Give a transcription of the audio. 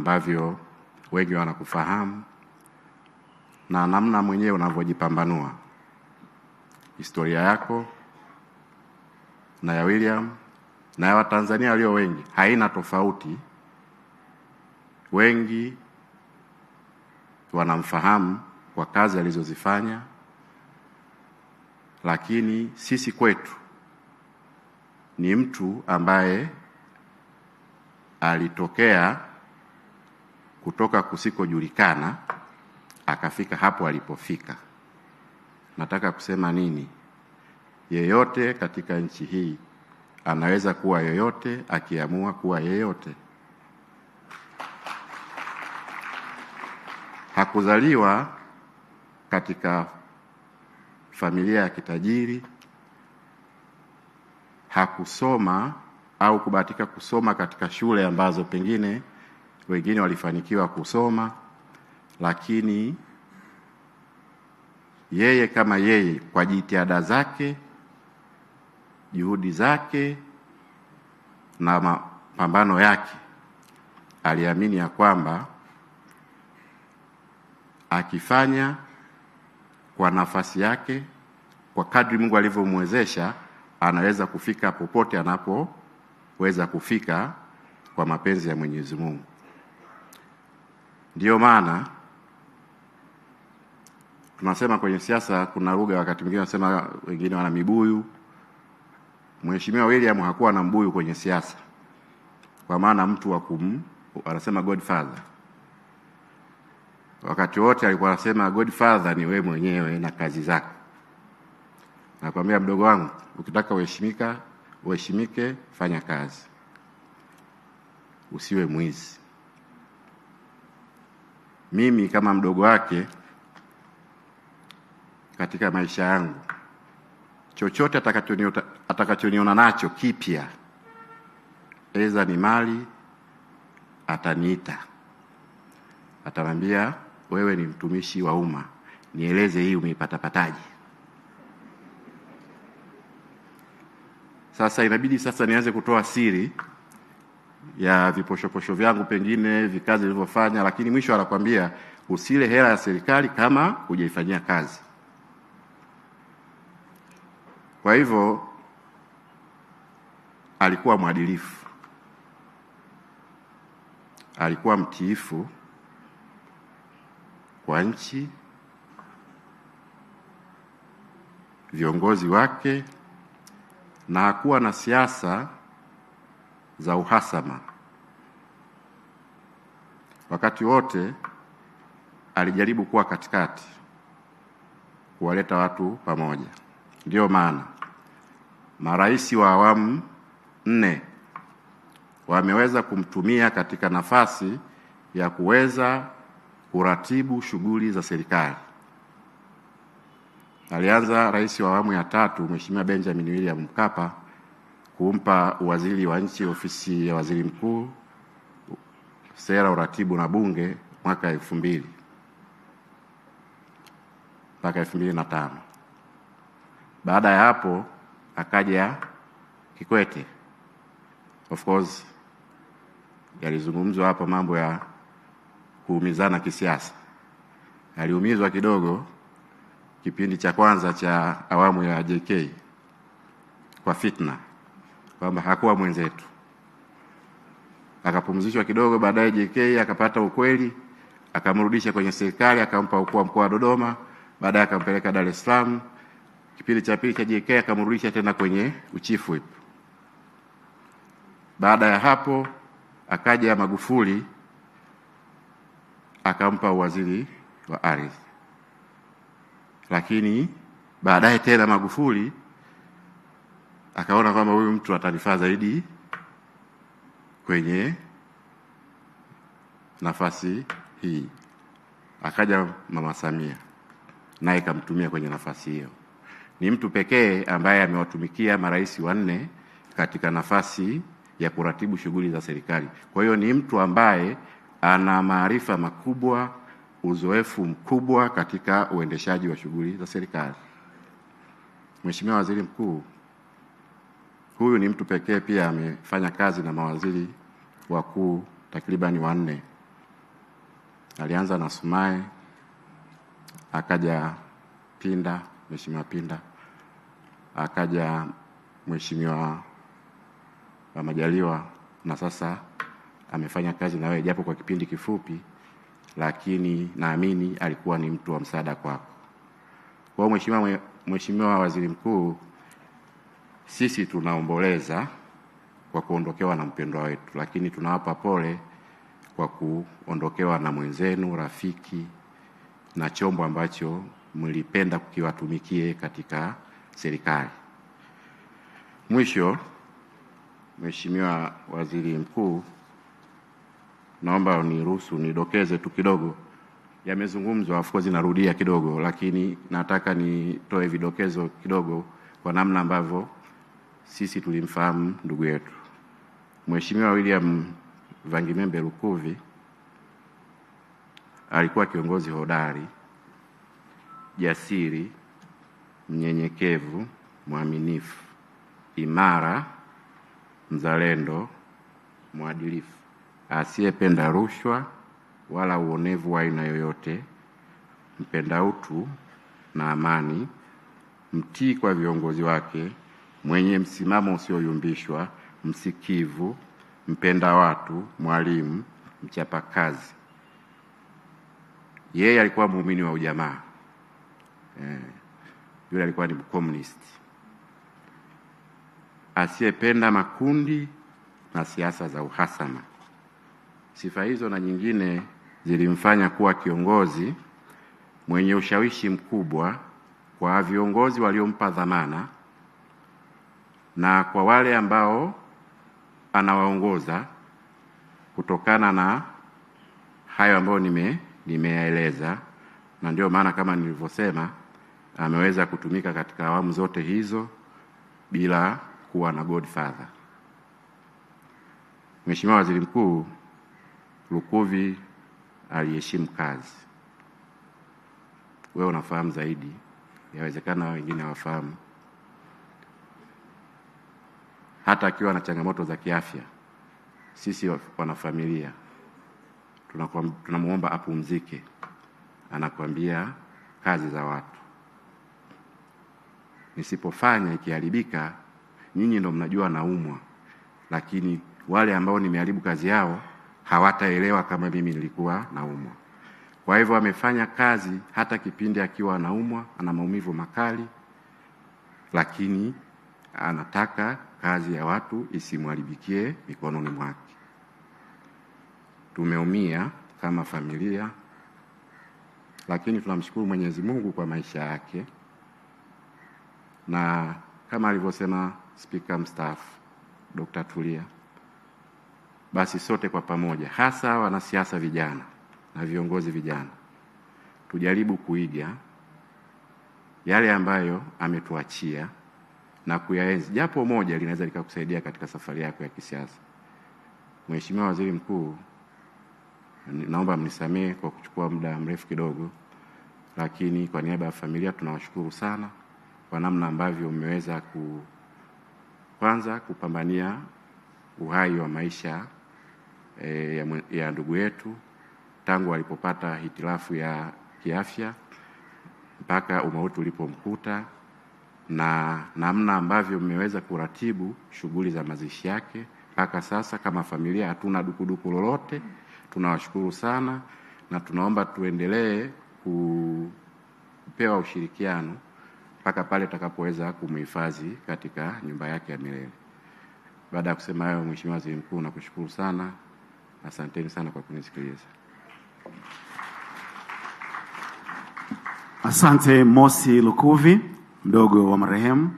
ambavyo wengi wanakufahamu na namna mwenyewe unavyojipambanua. Historia yako na ya William na ya Watanzania walio wengi haina tofauti. Wengi wanamfahamu kwa kazi alizozifanya, lakini sisi kwetu ni mtu ambaye alitokea kutoka kusikojulikana akafika hapo alipofika. Nataka kusema nini? Yeyote katika nchi hii anaweza kuwa yoyote akiamua kuwa yeyote. Hakuzaliwa katika familia ya kitajiri, hakusoma au kubahatika kusoma katika shule ambazo pengine wengine walifanikiwa kusoma, lakini yeye kama yeye kwa jitihada zake, juhudi zake na mapambano yake aliamini ya kwamba akifanya kwa nafasi yake, kwa kadri Mungu alivyomwezesha, anaweza kufika popote anapoweza kufika kwa mapenzi ya Mwenyezi Mungu. Ndiyo maana tunasema kwenye siasa kuna lugha wakati mwingine wanasema wengine wana mibuyu. Mheshimiwa William hakuwa na mbuyu kwenye siasa, kwa maana mtu anasema Godfather. Wakati wote alikuwa anasema Godfather ni wewe mwenyewe na kazi zako. Nakwambia mdogo wangu, ukitaka uheshimike, fanya kazi. Usiwe mwizi. Mimi kama mdogo wake katika maisha yangu, chochote atakachoniona nacho kipya, eza ni mali, ataniita. Atamwambia, wewe ni mtumishi wa umma, nieleze hii umeipata-pataje. Sasa inabidi nianze kutoa siri ya viposhoposho vyangu, pengine vikazi nilivyofanya, lakini mwisho anakuambia usile hela ya serikali kama hujaifanyia kazi. Kwa hivyo alikuwa mwadilifu, alikuwa mtiifu kwa nchi, viongozi wake, na hakuwa na siasa za uhasama. Wakati wote alijaribu kuwa katikati, kuwaleta watu pamoja. Ndio maana marais wa awamu 4 wameweza kumtumia katika nafasi ya kuweza kuratibu shughuli za serikali. Alianza rais wa awamu ya 3 Mheshimiwa Benjamin William Mkapa kumpa uwaziri wa nchi, ofisi ya waziri mkuu, sera, uratibu na bunge mwaka 2000 mpaka 2005. Baada ya hapo akaja Kikwete. Of course yalizungumzwa hapa mambo ya kuumizana kisiasa. Aliumizwa kidogo kipindi cha kwanza cha awamu ya JK kwa fitna kwamba hakuwa mwenzetu. Akapumzishwa kidogo, baadaye JK akapata ukweli, akamrudisha kwenye serikali, akampa ukuu wa mkoa wa Dodoma, baadaye akampeleka Dar es Salaam. Kipindi cha pili cha JK akamrudisha tena kwenye uchief whip. Baada ya hapo akaja Magufuli akampa waziri wa ardhi. Lakini baadaye tena Magufuli akaona kwamba huyu mtu atanifaa zaidi kwenye nafasi hii. Akaja Mama Samia naye kamtumia kwenye nafasi hiyo. Ni mtu pekee ambaye amewatumikia marais 4 katika nafasi ya kuratibu shughuli za serikali. Kwa hiyo ni mtu ambaye ana maarifa makubwa, uzoefu mkubwa katika uendeshaji wa shughuli za serikali. Mheshimiwa Waziri Mkuu, huyu ni mtu pekee pia amefanya kazi na mawaziri wakuu takribani 4 Alianza na Sumaye, akaja Pinda, Mheshimiwa Pinda, akaja Mheshimiwa Majaliwa, na sasa amefanya kazi na wewe japo kwa kipindi kifupi, lakini naamini alikuwa ni mtu wa msaada kwako. Kwa hiyo Mheshimiwa Waziri Mkuu, sisi tunaomboleza kwa kuondokewa na mpendwa wetu, lakini tunawapa pole kwa kuondokewa na mwenzenu, rafiki na chombo ambacho mlipenda kukiwatumikie katika serikali. Mwisho, Mheshimiwa Waziri Mkuu, naomba uniruhusu nidokeze tu kidogo. Yamezungumzwa, of course narudia kidogo, lakini nataka nitoe vidokezo kidogo kwa namna ambavyo sisi tulimfahamu ndugu yetu. Mheshimiwa William Vangimembe Lukuvi alikuwa kiongozi hodari, jasiri, mnyenyekevu, mwaminifu, imara, mzalendo, mwadilifu, asiyependa rushwa wala uonevu wa aina yoyote, mpenda utu na amani, mtii kwa viongozi wake, mwenye msimamo usioyumbishwa, msikivu, mpenda watu, mwalimu, mchapakazi. Yeye alikuwa muumini wa ujamaa. Yule alikuwa ni mkomunisti, asiyependa makundi na siasa za uhasama. Sifa hizo na nyingine zilimfanya kuwa kiongozi mwenye ushawishi mkubwa kwa viongozi waliompa dhamana na kwa wale ambao anawaongoza, kutokana na hayo ambayo nimeyaeleza. Na ndio maana kama nilivyosema, ameweza kutumika katika awamu zote hizo bila kuwa na godfather. Mheshimiwa Waziri Mkuu, Lukuvi aliheshimu kazi. Wewe unafahamu zaidi, yawezekana wengine hawafahamu. Hata akiwa na changamoto za kiafya, sisi wanafamilia tunamuomba apumzike, anakuambia kazi za watu nisipofanya ikiharibika, nyinyi ndo mnajua naumwa, lakini wale ambao nimeharibu kazi yao hawataelewa kama mimi nilikuwa naumwa. Kwa hivyo amefanya kazi hata kipindi akiwa anaumwa, ana maumivu makali, lakini anataka kazi ya watu isimharibikie mikononi mwake. Tumeumia kama familia, lakini tunamshukuru Mwenyezi Mungu kwa maisha yake. Na kama alivyosema Spika mstaafu Dr. Tulia, basi sote kwa pamoja, hasa wanasiasa vijana na viongozi vijana, tujaribu kuiga yale ambayo ametuachia na kuyaenzi. Japo moja linaweza likakusaidia katika safari yako ya kisiasa. Mheshimiwa Waziri Mkuu, naomba mnisamee kwa kuchukua muda mrefu kidogo, lakini kwa niaba ya familia tunawashukuru sana kwa namna ambavyo mmeweza kwanza kupambania uhai wa maisha ya ndugu yetu tangu alipopata hitilafu ya kiafya mpaka umauti ulipomkuta, na namna ambavyo mmeweza kuratibu shughuli za mazishi yake mpaka sasa. Kama familia hatuna dukuduku lolote. Tunawashukuru sana na tunaomba tuendelee kupewa ushirikiano mpaka pale tutakapoweza kumhifadhi katika nyumba yake ya milele. Baada ya kusema hayo, Mheshimiwa Waziri Mkuu, nakushukuru sana. Asanteni sana kwa kunisikiliza. Asante Mosi Lukuvi, mdogo wa marehemu.